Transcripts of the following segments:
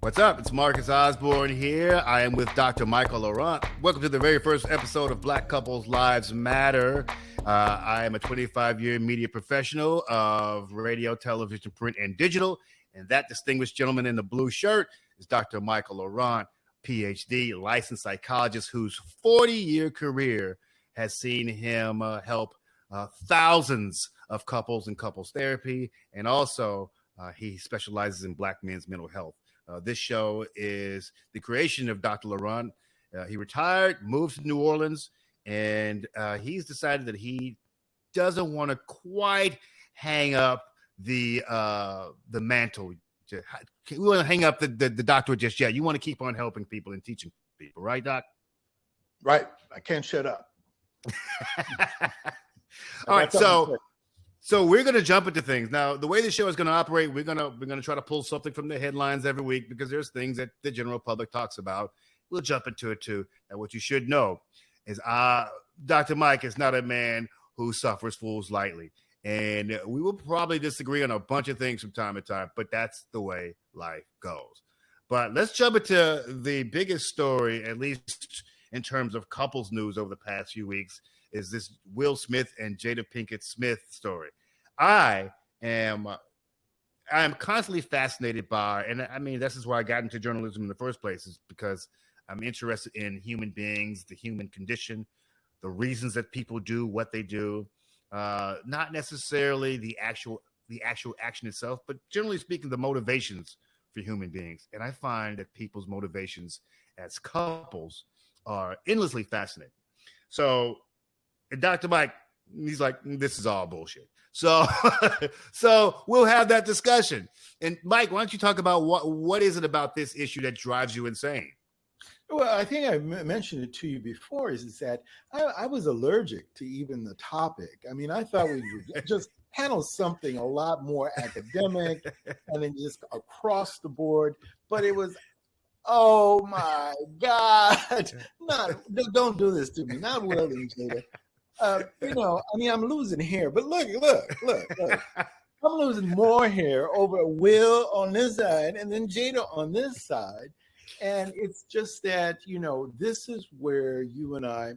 What's up? It's Marcus Osborne here. I am with Dr. Michael Laurent. Welcome to the very first episode of Black Couples Lives Matter. I am a 25-year media professional of radio, television, print, and digital. And that distinguished gentleman in the blue shirt is Dr. Michael Laurent, PhD, licensed psychologist whose 40-year career has seen him help thousands of couples in couples therapy. And also, he specializes in Black men's mental health. This show is the creation of Dr. Laurent. He retired, moved to New Orleans, and he's decided that he doesn't want to quite hang up the mantle. We want to hang up the doctorate just yet. You want to keep on helping people and teaching people, right, Doc? Right. I can't shut up. All right, so we're going to jump into things. Now, the way the show is going to operate, we're going to try to pull something from the headlines every week because there's things that the general public talks about. We'll jump into it too. And what you should know is Dr. Mike is not a man who suffers fools lightly. And we will probably disagree on a bunch of things from time to time, but that's the way life goes. But let's jump into the biggest story, at least in terms of couples news over the past few weeks, is this Will Smith and Jada Pinkett Smith story. I am constantly fascinated by, and I mean, this is why I got into journalism in the first place, is because I'm interested in human beings, the human condition, the reasons that people do what they do, not necessarily the actual action itself, but generally speaking, the motivations for human beings. And I find that people's motivations as couples are endlessly fascinating. So, and Dr. Mike, he's like, this is all bullshit. So, so we'll have that discussion. And Mike, why don't you talk about what is it about this issue that drives you insane? Well, I think I mentioned it to you before, is that I was allergic to even the topic. I mean, I thought we would just handle something a lot more academic and then just across the board. But it was, oh my God, don't do this to me. Not Will and Jada. I mean, I'm losing hair, but look. I'm losing more hair over Will on this side and then Jada on this side. And it's just that, this is where you and I,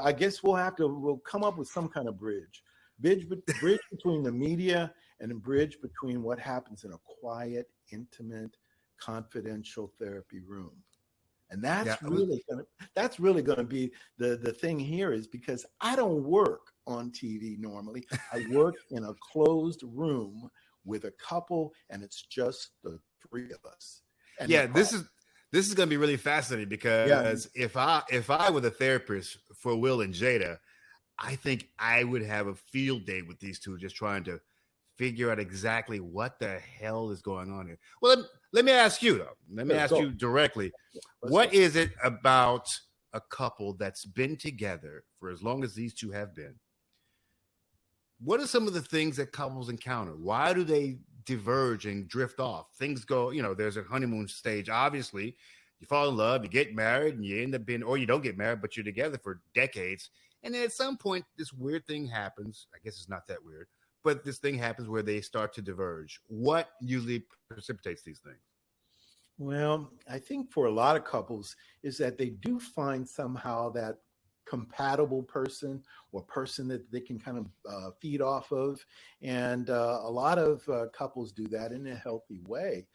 I guess we'll come up with some kind of bridge between the media and a bridge between what happens in a quiet, intimate, confidential therapy room. And that's really going to be the thing here, is because I don't work on TV normally. I work in a closed room with a couple, and it's just the three of us. And this is going to be really fascinating because if I were the therapist for Will and Jada, I think I would have a field day with these two, just trying to figure out exactly what the hell is going on here. Well, let me ask you though. Let me ask you directly. What is it about a couple that's been together for as long as these two have been? What are some of the things that couples encounter? Why do they diverge and drift off? Things go, there's a honeymoon stage. Obviously, you fall in love, you get married, and you end up being, or you don't get married, but you're together for decades. And then at some point, this weird thing happens. I guess it's not that weird, but this thing happens where they start to diverge. What usually precipitates these things? Well, I think for a lot of couples is that they do find somehow that compatible person or person that they can kind of feed off of. And a lot of couples do that in a healthy way.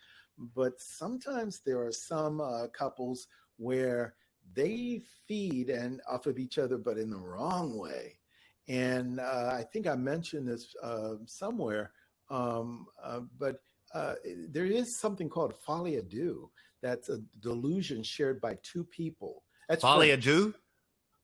But sometimes there are some couples where they feed and off of each other, but in the wrong way. And I think I mentioned this somewhere, but there is something called folie à deux. That's a delusion shared by two people. That's folie à deux?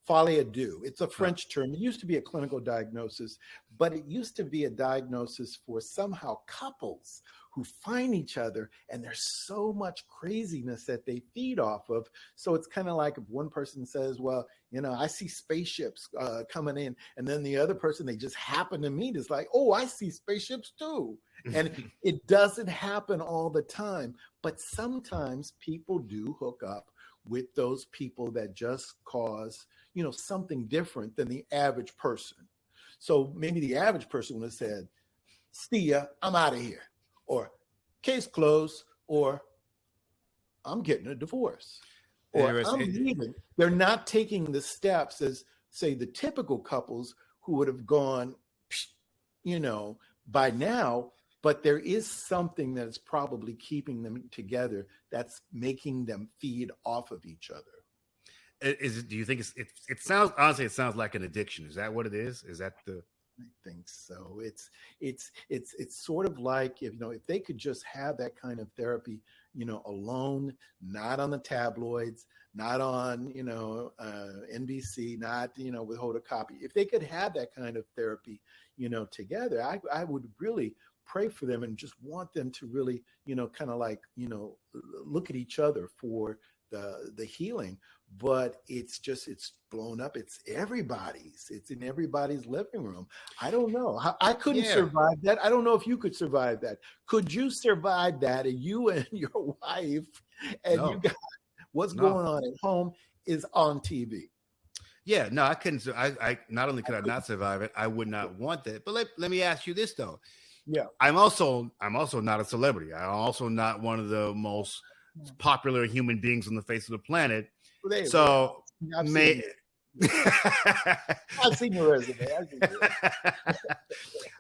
Folie à deux. It's a French term. It used to be a clinical diagnosis, but it used to be a diagnosis for somehow couples who find each other and there's so much craziness that they feed off of. So it's kind of like if one person says, well, I see spaceships coming in, and then the other person they just happen to meet is like, oh, I see spaceships too. And it doesn't happen all the time, but sometimes people do hook up with those people that just cause, something different than the average person. So maybe the average person would have said, see ya, I'm out of here, or case closed, or I'm getting a divorce, or I'm leaving. They're not taking the steps as, say, the typical couples who would have gone, by now. But there is something that is probably keeping them together, that's making them feed off of each other. Do you think it sounds, honestly, it sounds like an addiction? Is that what it is? Is that the? I think so. It's sort of like, if they could just have that kind of therapy, alone, not on the tabloids, not on NBC, not with Hoda Kotb. If they could have that kind of therapy, together, I would really pray for them and just want them to really, kind of like, look at each other for the healing. But it's blown up. It's in everybody's living room. I don't know. I couldn't survive that. I don't know if you could survive that. Could you survive that? And you and your wife and you got what's going on at home is on TV. Yeah, no, I couldn't. I not only could I not survive it, I would not want that. But let me ask you this though. Yeah, I'm also not a celebrity. I'm also not one of the most popular human beings on the face of the planet. So I've seen your resume.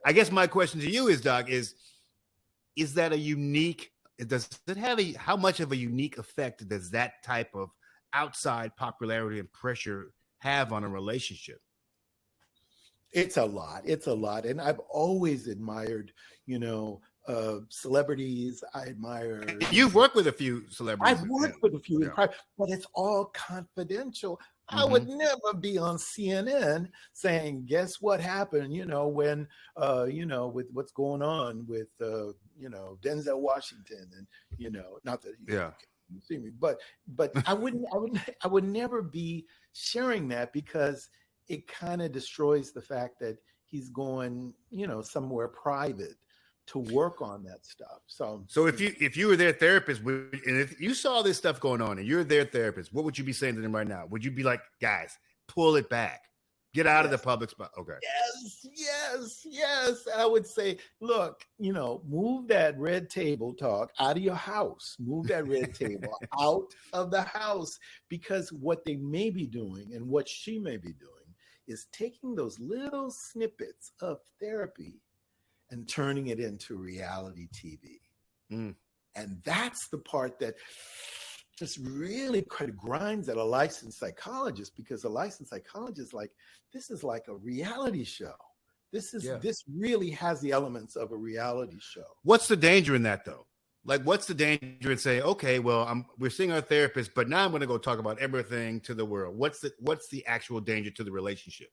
I guess my question to you is, Doc, is that a unique? Does it have how much of a unique effect does that type of outside popularity and pressure have on a relationship? It's a lot. And I've always admired, celebrities. I admire. You've worked with a few celebrities. I've worked with a few in private, but it's all confidential. I would never be on CNN saying, guess what happened, when, with what's going on with, Denzel Washington and, not that you see me, but I would never be sharing that, because it kind of destroys the fact that he's going, somewhere private to work on that stuff. So if you were their therapist, and if you saw this stuff going on and you're their therapist, what would you be saying to them right now? Would you be like, guys, pull it back, get out of the public spot? Okay. Yes. I would say, look, move that red table talk out of your house. Move that red table out of the house, because what they may be doing and what she may be doing is taking those little snippets of therapy and turning it into reality TV. And that's the part that just really kind of grinds at a licensed psychologist, because a licensed psychologist, like, this is like a reality show. This really has the elements of a reality show. What's the danger in that though? Like, what's the danger in saying, okay, well, we're seeing our therapist, but now I'm going to go talk about everything to the world. What's the actual danger to the relationship?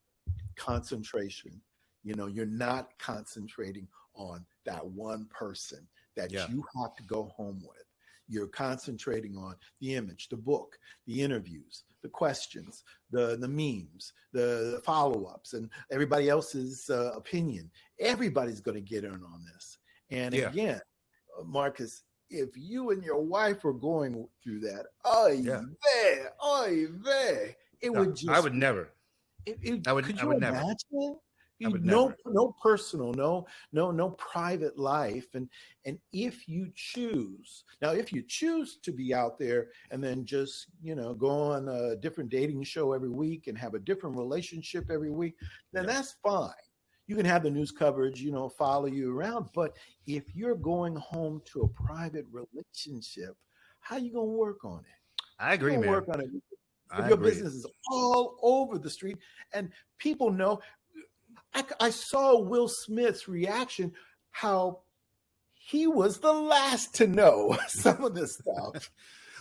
Concentration. You're not concentrating on that one person that you have to go home with. You're concentrating on the image, the book, the interviews, the questions, the memes, the follow-ups, and everybody else's opinion. Everybody's going to get in on this. And again, Marcus, if you and your wife are going through that, it would just. I would never. Could you imagine? No personal, no private life, and if you choose to be out there and then just go on a different dating show every week and have a different relationship every week, then that's fine. You can have the news coverage, follow you around. But if you're going home to a private relationship, how you gonna work on it? I agree, man. Work on it. If your business is all over the street and people know. I saw Will Smith's reaction, how he was the last to know some of this stuff.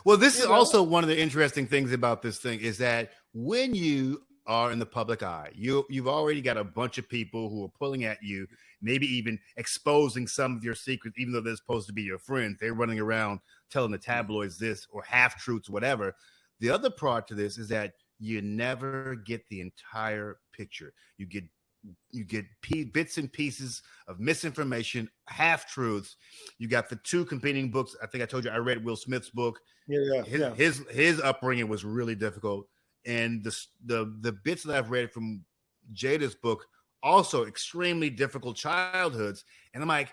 Well, this is also one of the interesting things about this thing is that when you are in the public eye, you've already got a bunch of people who are pulling at you, maybe even exposing some of your secrets, even though they're supposed to be your friends. They're running around telling the tabloids this or half-truths, whatever. The other part to this is that you never get the entire picture. You get bits and pieces of misinformation, half-truths. You got the two competing books. I think I told you I read Will Smith's book. His upbringing was really difficult. And the bits that I've read from Jada's book, also extremely difficult childhoods. And I'm like,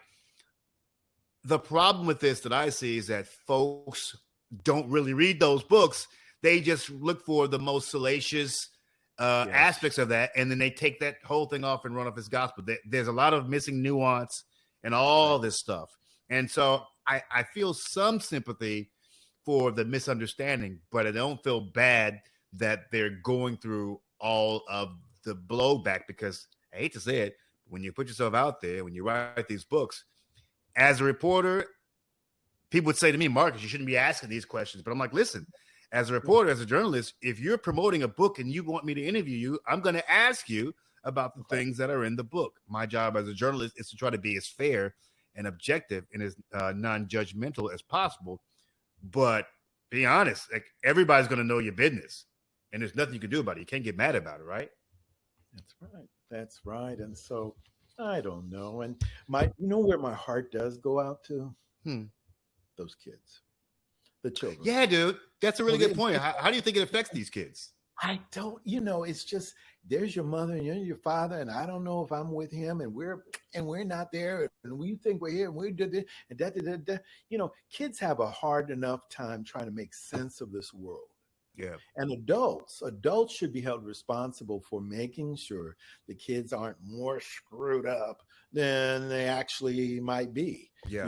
the problem with this that I see is that folks don't really read those books. They just look for the most salacious aspects of that, and then they take that whole thing off and run off as gospel. There's a lot of missing nuance and all this stuff. And so I feel some sympathy for the misunderstanding, but I don't feel bad that they're going through all of the blowback, because I hate to say it, when you put yourself out there, when you write these books, as a reporter, people would say to me, Marcus, you shouldn't be asking these questions. But I'm like, listen, as a reporter, as a journalist, if you're promoting a book and you want me to interview you, I'm going to ask you about the things that are in the book. My job as a journalist is to try to be as fair and objective and as non-judgmental as possible. But be honest, like, everybody's going to know your business, and there's nothing you can do about it. You can't get mad about it, right? That's right. That's right. And so I don't know. And where my heart does go out to? Those kids, the children. Yeah, dude. That's a really good point. How do you think it affects these kids? I don't, it's just, there's your mother and you're your father, and I don't know if I'm with him, and we're not there, and we think we're here, and we did it, and that. Kids have a hard enough time trying to make sense of this world. Yeah. And adults should be held responsible for making sure the kids aren't more screwed up than they actually might be. Yeah.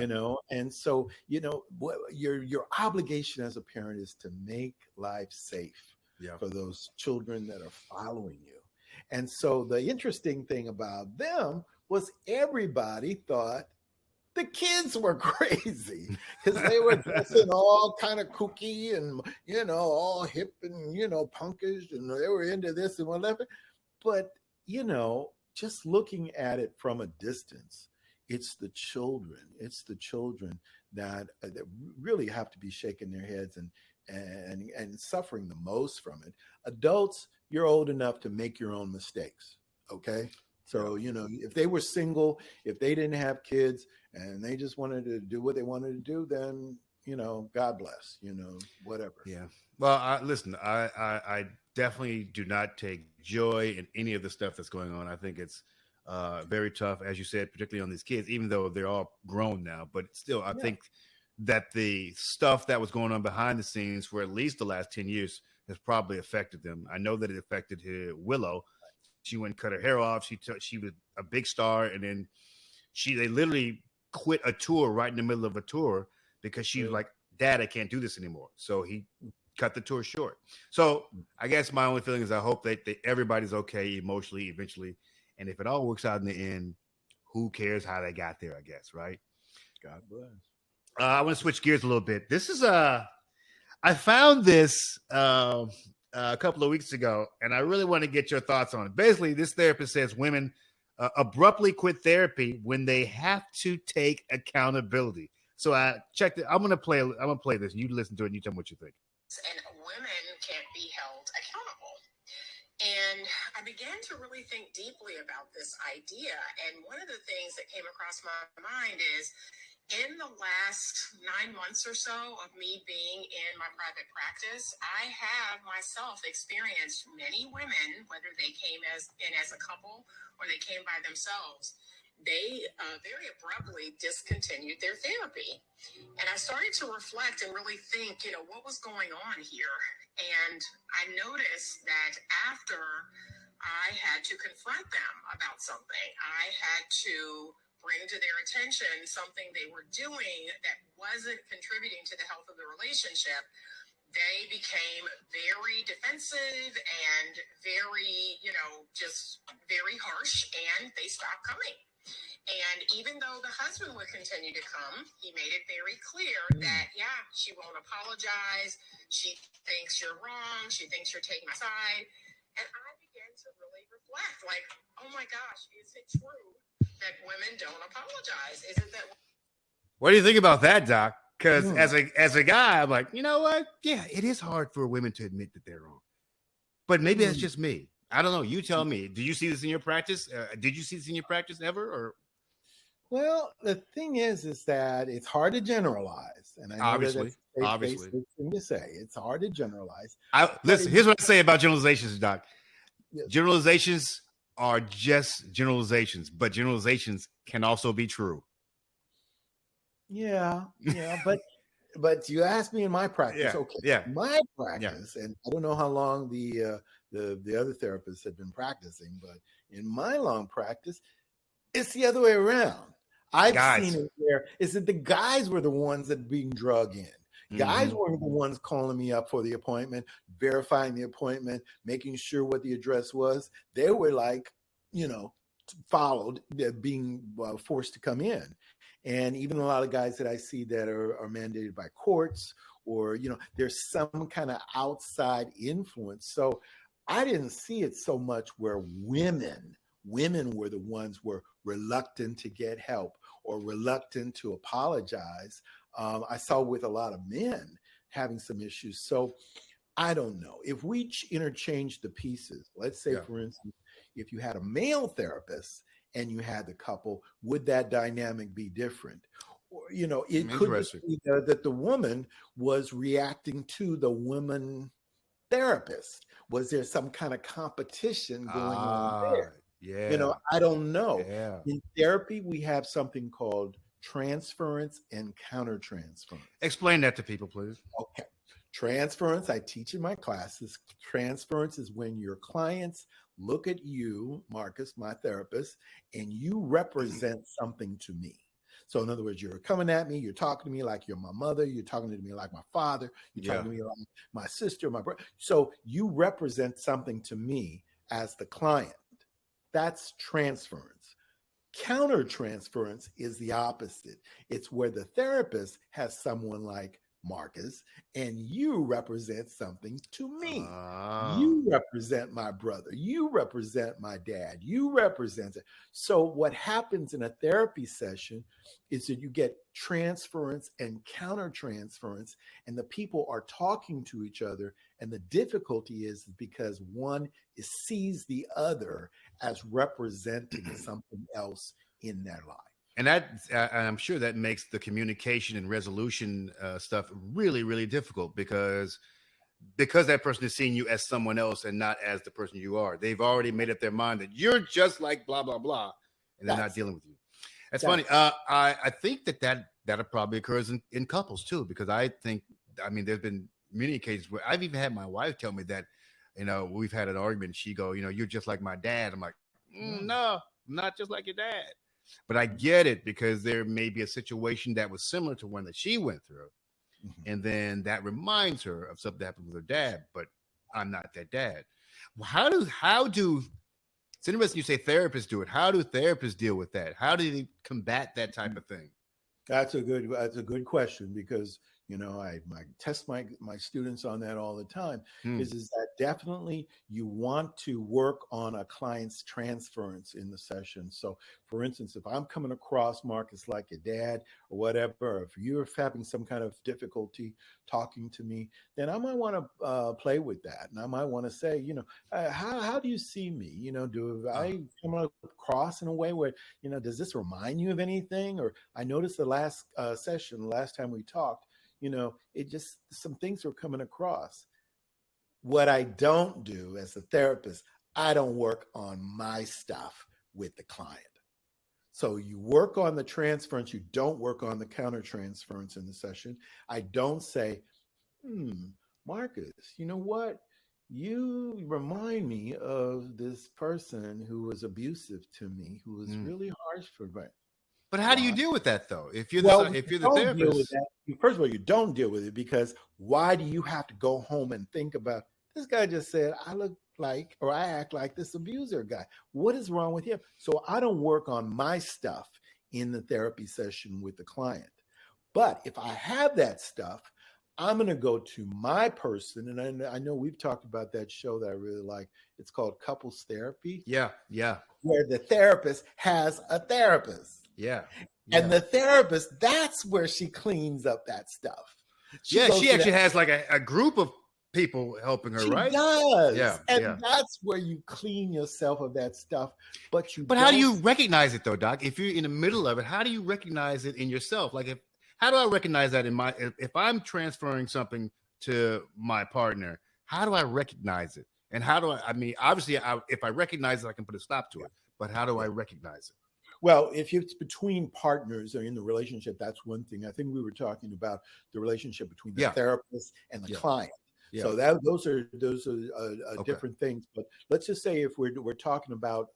And so, your obligation as a parent is to make life safe for those children that are following you. And so the interesting thing about them was everybody thought the kids were crazy because they were dressing all kind of kooky and, all hip and, punkish, and they were into this and whatever. But, just looking at it from a distance, it's the children that really have to be shaking their heads and suffering the most from it. Adults, you're old enough to make your own mistakes. Okay. So, if they were single, if they didn't have kids and they just wanted to do what they wanted to do, then, God bless, whatever. Yeah. Well, listen, I definitely do not take joy in any of the stuff that's going on. I think it's very tough, as you said, particularly on these kids, even though they're all grown now. But still, I think that the stuff that was going on behind the scenes for at least the last 10 years has probably affected them. I know that it affected Willow. She went and cut her hair off. She was a big star, and then they literally quit a tour right in the middle of a tour because she was like, Dad, I can't do this anymore. So he cut the tour short. So I guess my only feeling is I hope that everybody's okay emotionally eventually. And if it all works out in the end, who cares how they got there, I guess, right? God bless. I want to switch gears a little bit. This is I found this a couple of weeks ago, and I really want to get your thoughts on it. Basically, this therapist says women abruptly quit therapy when they have to take accountability. So I checked it. I'm gonna play this. You listen to it and you tell me what you think. And women can't be held accountable. And I began to really think deeply about this idea. And one of the things that came across my mind is, in the last 9 months or so of me being in my private practice, I have myself experienced many women, whether they came as a couple or they came by themselves, they very abruptly discontinued their therapy. And I started to reflect and really think, what was going on here? And I noticed that after I had to confront them about something, I had to bring to their attention something they were doing that wasn't contributing to the health of the relationship, they became very defensive and very, just very harsh, and they stopped coming. And even though the husband would continue to come, he made it very clear that, she won't apologize. She thinks you're wrong. She thinks you're taking my side. And I began to really reflect, like, oh my gosh, is it true that women don't apologize? Is it that? What do you think about that, Doc? Because as a guy, I'm like, you know what? Yeah, it is hard for women to admit that they're wrong. But maybe that's just me. I don't know. You tell me. Do you see this in your practice? Did you see this in your practice ever? Or well, the thing is that it's hard to generalize, and I know obviously, thing to say it's hard to generalize. Listen. Here's what I say about generalizations, Doc. Yes. Generalizations are just generalizations, but generalizations can also be true. Yeah, but but you asked me in my practice. Yeah, Okay, yeah, my yeah. practice, and I don't know how long the other therapists have been practicing, but in my long practice, it's the other way around. I've seen Guys. it where is that the guys were the ones that being drug in. Guys Mhm. were the ones calling me up for the appointment, verifying the appointment, making sure what the address was. They were like, you know, followed, being forced to come in. And even a lot of guys that I see that are mandated by courts, or, there's some kind of outside influence. So I didn't see it so much where women were the ones were reluctant to get help or reluctant to apologize. I saw with a lot of men having some issues. So I don't know if we interchange the pieces. Let's say, Yeah. for instance, if you had a male therapist and you had the couple, would that dynamic be different? Or, it could Interesting. be that the woman was reacting to the woman therapist. Was there some kind of competition going on Ah, there? yeah, I don't know. yeah. In therapy, we have something called transference and countertransference. Explain that to people, please. Okay. Transference, I teach in my classes. Transference is when your clients look at you, Marcus, my therapist, and you represent something to me. So, in other words, you're coming at me, you're talking to me like you're my mother, you're talking to me like my father, you're Yeah. talking to me like my sister, my brother. So, you represent something to me as the client. That's transference. Countertransference is the opposite. It's where the therapist has someone like Marcus and you represent something to me. Ah. You represent my brother. You represent my dad. You represent it. So, what happens in a therapy session is that you get transference and countertransference, and the people are talking to each other. And the difficulty is because one sees the other as representing something else in their life. And I'm sure that makes the communication and resolution stuff really, really difficult because that person is seeing you as someone else and not as the person you are. They've already made up their mind that you're just like blah blah blah, and they're not dealing with you. That's funny. I think that probably occurs in couples too, because I mean, there's been many occasions where I've even had my wife tell me that, we've had an argument. She go, you're just like my dad. I'm like, no, I'm not just like your dad. But I get it because there may be a situation that was similar to one that she went through. Mm-hmm. And then that reminds her of something that happened with her dad, but I'm not that dad. Well, how do it's interesting you say therapists do it. How do therapists deal with that? How do they combat that type of thing? That's a good question, because I test my students on that all the time. Is that definitely you want to work on a client's transference in the session. So, for instance, if I'm coming across Marcus like your dad or whatever, or if you're having some kind of difficulty talking to me, then I might want to play with that, and I might want to say, how do you see me? Do I come across in a way where does this remind you of anything? Or I noticed the last last time we talked. It just, some things were coming across. What I don't do as a therapist, I don't work on my stuff with the client. So you work on the transference, you don't work on the countertransference in the session. I don't say, Marcus, you know what? You remind me of this person who was abusive to me, who was really harsh for me. But how do you deal with that, though? If you're the therapist, deal with that. First of all, you don't deal with it, because why do you have to go home and think about, this guy just said I look like, or I act like this abuser guy? What is wrong with him? So I don't work on my stuff in the therapy session with the client. But if I have that stuff, I'm going to go to my person. And I know we've talked about that show that I really like. It's called Couples Therapy. Yeah. Where the therapist has a therapist. Yeah. And the therapist, that's where she cleans up that stuff. She actually has like a group of people helping her, right? She does. Yeah. And that's where you clean yourself of that stuff. But how do you recognize it, though, Doc? If you're in the middle of it, how do you recognize it in yourself? Like, how do I recognize that if I'm transferring something to my partner, how do I recognize it? And how do obviously, if I recognize it, I can put a stop to it. But how do I recognize it? Well, if it's between partners or in the relationship, that's one thing. I think we were talking about the relationship between the Yeah. therapist and the Yeah. client. Yeah. So that those are Okay. different things. But let's just say if we're talking about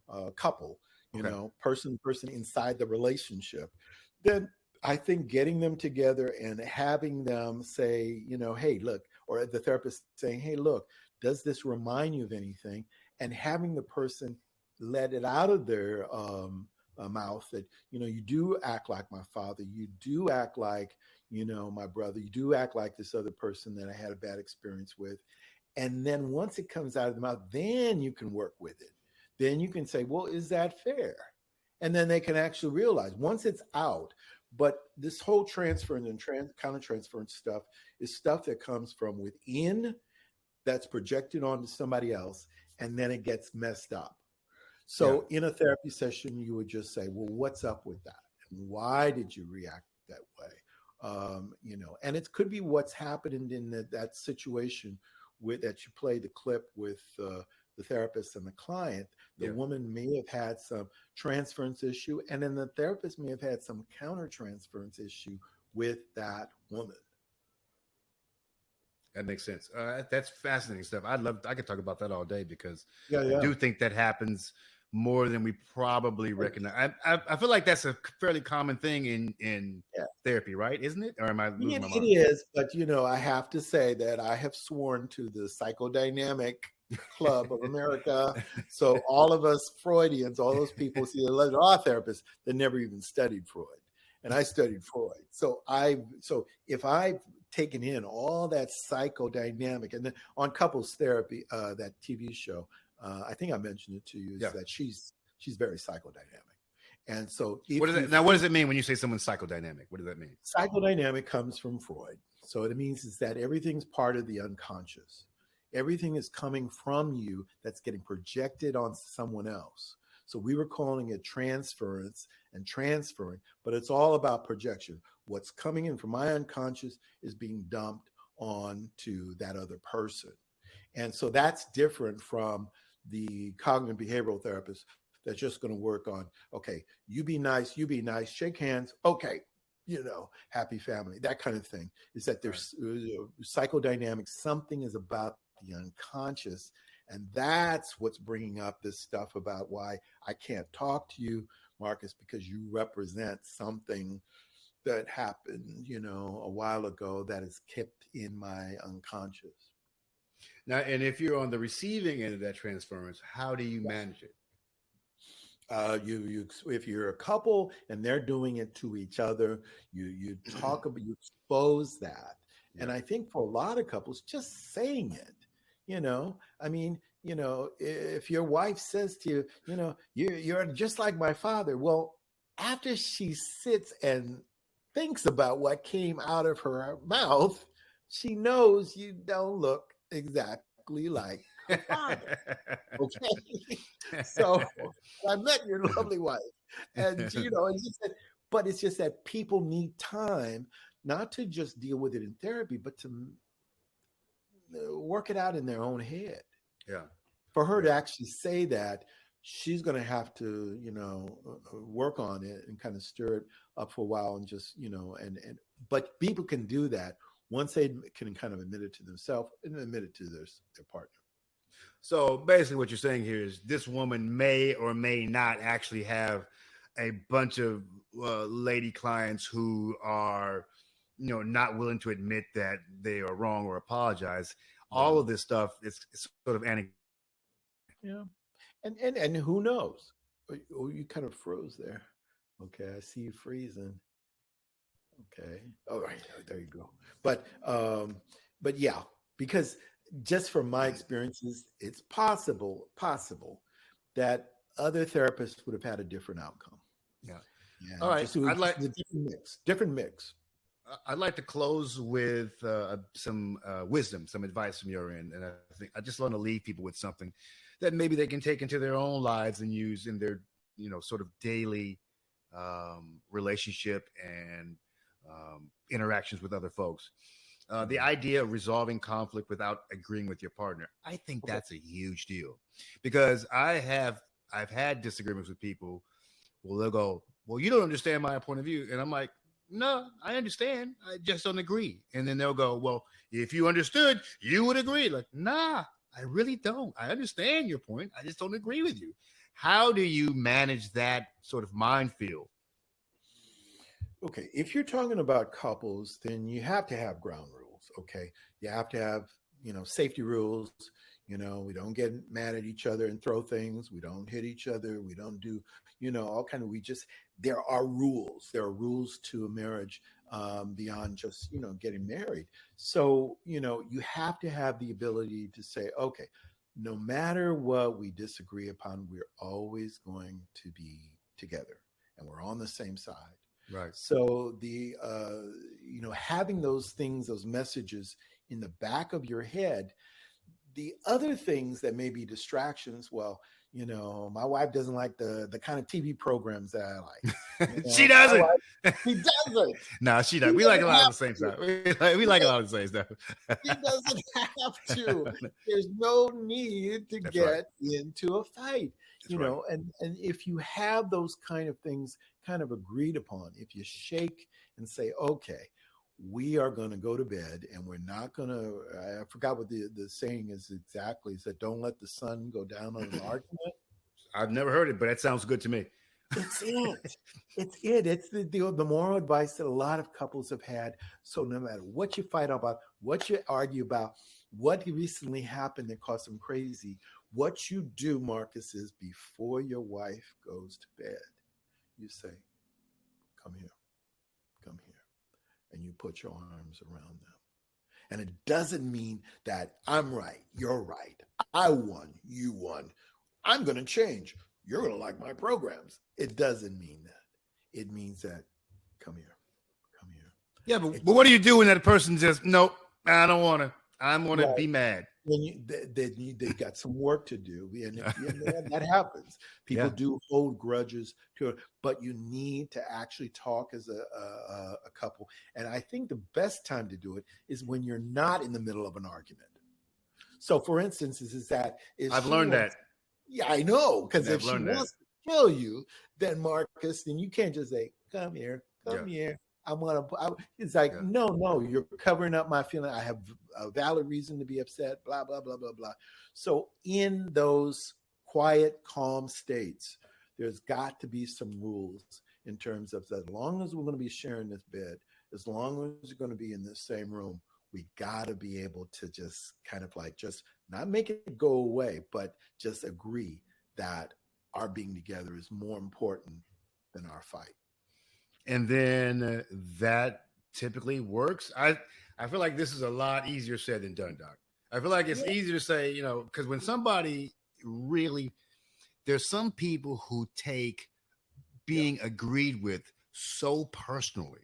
a couple, you Okay. know, person to person inside the relationship, then I think getting them together and having them say, you know, hey, look, or the therapist saying, hey, look, does this remind you of anything? And having the person let it out of their mouth that, you know, you do act like my father, you do act like, you know, my brother, you do act like this other person that I had a bad experience with. And then once it comes out of the mouth, then you can work with it. Then you can say, well, is that fair? And then they can actually realize once it's out. But this whole transference and countertransference stuff is stuff that comes from within, that's projected onto somebody else, and then it gets messed up. So in a therapy session, you would just say, well, what's up with that? And why did you react that way? You know, and it could be what's happened in that situation with that you play the clip with the therapist and the client. The woman may have had some transference issue, and then the therapist may have had some counter-transference issue with that woman. That makes sense. That's fascinating stuff. I could talk about that all day because Yeah, I do think that happens more than we probably recognize. I feel like that's a fairly common thing in therapy, right? Isn't it? Or am I losing my It mind? is, but you know, I have to say that I have sworn to the Psychodynamic Club of America. So all of us Freudians, all those people see the law therapists that never even studied Freud, and I studied Freud. So if I've taken in all that psychodynamic, and then on couples therapy, that TV show, I think I mentioned it to you, is that she's very psychodynamic. And so what does it mean when you say someone's psychodynamic? What does that mean? Psychodynamic comes from Freud. So what it means is that everything's part of the unconscious. Everything is coming from you that's getting projected on someone else. So we were calling it transference and transferring, but it's all about projection. What's coming in from my unconscious is being dumped onto that other person. And so that's different from the cognitive behavioral therapist that's just going to work on, okay, you be nice, shake hands, okay, you know, happy family, that kind of thing. Is that there's psychodynamics, something is about the unconscious, and that's what's bringing up this stuff about why I can't talk to you, Marcus, because you represent something that happened, you know, a while ago that is kept in my unconscious. Now, and if you're on the receiving end of that transference, how do you manage it? If you're a couple and they're doing it to each other, you talk about, you expose that. And I think for a lot of couples, just saying it, you know, I mean, you know, if your wife says to you, you know, you're just like my father. Well, after she sits and thinks about what came out of her mouth, she knows you don't look exactly like her father. Okay. So I met your lovely wife, and you know, and she said, but it's just that people need time not to just deal with it in therapy, but to work it out in their own head. Yeah. For her to actually say that, she's going to have to, you know, work on it and kind of stir it up for a while and just, you know, but people can do that once they can kind of admit it to themselves and admit it to their partner. So basically what you're saying here is this woman may or may not actually have a bunch of lady clients who are, you know, not willing to admit that they are wrong or apologize. All of this stuff is sort of anecdotal. Yeah. And who knows? Oh, you kind of froze there. Okay, I see you freezing. Okay. All right, there you go. But yeah, because just from my experiences, it's possible that other therapists would have had a different outcome. Yeah. All right. Different mix. I'd like to close with some wisdom, some advice from your end, and I just want to leave people with something that maybe they can take into their own lives and use in their, you know, sort of daily relationship and interactions with other folks. The idea of resolving conflict without agreeing with your partner, I think that's a huge deal, because I've had disagreements with people Well, they'll go, well, you don't understand my point of view. And I'm like, no, I understand. I just don't agree. And then they'll go, well, if you understood, you would agree. Like, nah, I really don't. I understand your point. I just don't agree with you. How do you manage that sort of minefield? Okay, if you're talking about couples, then you have to have ground rules. Okay, you have to have, safety rules. We don't get mad at each other and throw things. We don't hit each other. We don't do, all kind of. There are rules. There are rules to a marriage, beyond just getting married. So you have to have the ability to say, okay, no matter what we disagree upon, we're always going to be together, and we're on the same side. Right. So the having those things, those messages in the back of your head. The other things that may be distractions, well, my wife doesn't like the kind of TV programs that I like. She doesn't. She doesn't. No, she doesn't. We like a lot of the same stuff. We like a lot of the same stuff. She doesn't have to. There's no need to get into a fight. And if you have those kind of things kind of agreed upon, if you shake and say, okay, we are going to go to bed and we're not going to, I forgot what the saying is exactly. It said, don't let the sun go down on an argument. I've never heard it, but that sounds good to me. It's it. It's it. It's the moral advice that a lot of couples have had. So no matter what you fight about, what you argue about, what recently happened that caused them crazy, what you do, Marcus, is before your wife goes to bed, you say, come here, come here. And you put your arms around them. And it doesn't mean that I'm right, you're right, I won, you won, I'm going to change, you're going to like my programs. It doesn't mean that. It means that, come here, come here. Yeah, but what do you do when that person just, nope, I don't want to. I'm going to be mad. Then they've got some work to do, and that happens. People do hold grudges to it, but you need to actually talk as a couple. And I think the best time to do it is when you're not in the middle of an argument. So, for instance, I've learned that. Yeah, I know, because if she wants to kill you, then Marcus, then you can't just say, "Come here, come here." It's like, no, you're covering up my feeling. I have a valid reason to be upset, blah, blah, blah, blah, blah. So in those quiet, calm states, there's got to be some rules in terms of, as long as we're going to be sharing this bed, as long as we're going to be in the same room, we got to be able to just kind of like, just not make it go away, but just agree that our being together is more important than our fight. And then that typically works. I feel like this is a lot easier said than done, Doc. I feel like it's easier to say, because when somebody really, there's some people who take being agreed with so personally.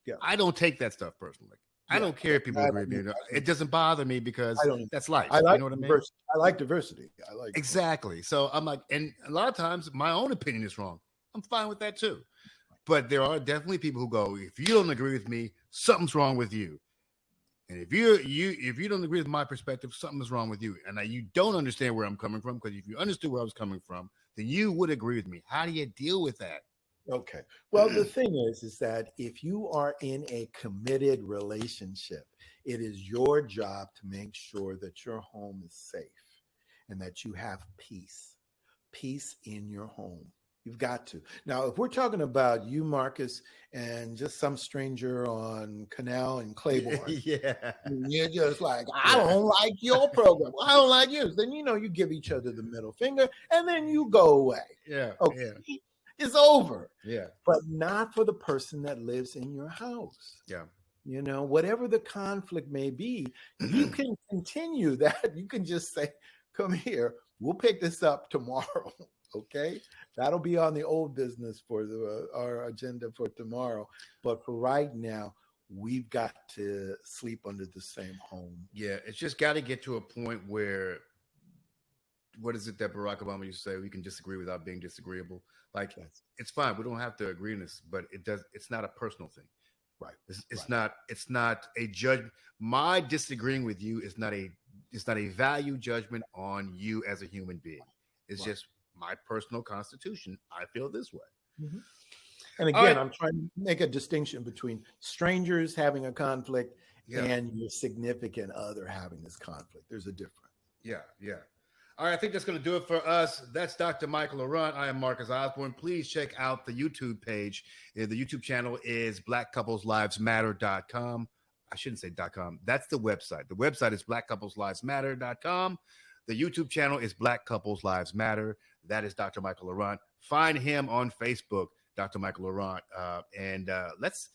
Yeah. I don't take that stuff personally. I don't care if people agree with me. It doesn't bother me because that's life. I like, you know what I mean? I like diversity. Exactly. So I'm like, and a lot of times my own opinion is wrong. I'm fine with that too. But there are definitely people who go, if you don't agree with me, something's wrong with you. And if you don't agree with my perspective, something's wrong with you. And you don't understand where I'm coming from, because if you understood where I was coming from, then you would agree with me. How do you deal with that? Okay. Well, the thing is that if you are in a committed relationship, it is your job to make sure that your home is safe and that you have peace in your home. You've got to. Now, if we're talking about you, Marcus, and just some stranger on Canal and Claiborne, you're just like, I don't like your program, I don't like yours. Then, you give each other the middle finger and then you go away. Okay. It's over. Yeah. But not for the person that lives in your house. Yeah. Whatever the conflict may be, you can continue that. You can just say, come here, we'll pick this up tomorrow. Okay, that'll be on the old business for our agenda for tomorrow. But for right now, we've got to sleep under the same home. Yeah, it's just got to get to a point where, what is it that Barack Obama used to say? We can disagree without being disagreeable. Like, it's fine. We don't have to agree on this, but it's not a personal thing. Right. It's not a judgment. My disagreeing with you is not a value judgment on you as a human being. It's just my personal constitution. I feel this way. Mhm. And All again, right. I'm trying to make a distinction between strangers having a conflict Yeah. and your significant other having this conflict. There's a difference. Yeah. All right, I think that's going to do it for us. That's Dr. Michael Laurent. I am Marcus Osborne. Please check out the YouTube page. The YouTube channel is blackcouplesLivesMatter.com. I shouldn't say .com. That's the website. The website is blackcouplesLivesMatter.com. The YouTube channel is Black Couples Lives Matter. That is Dr. Michael Laurent. Find him on Facebook, Dr. Michael Laurent. And let's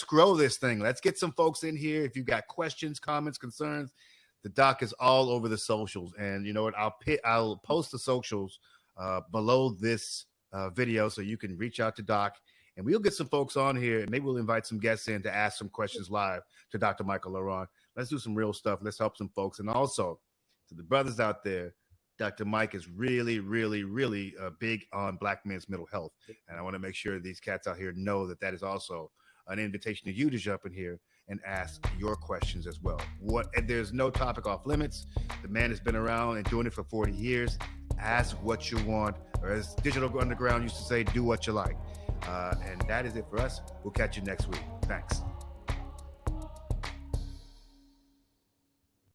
grow this thing. Let's get some folks in here. If you've got questions, comments, concerns, the doc is all over the socials, and you know what? I'll post the socials below this video so you can reach out to Doc, and we'll get some folks on here, and maybe we'll invite some guests in to ask some questions live to Dr. Michael Laurent. Let's do some real stuff. Let's help some folks, and also to the brothers out there, Dr. Mike is really, really, really big on Black men's mental health, and I want to make sure these cats out here know that is also an invitation to you to jump in here and ask your questions as well. And there's no topic off limits. The man has been around and doing it for 40 years. Ask what you want, or as Digital Underground used to say, do what you like. And that is it for us. We'll catch you next week. Thanks.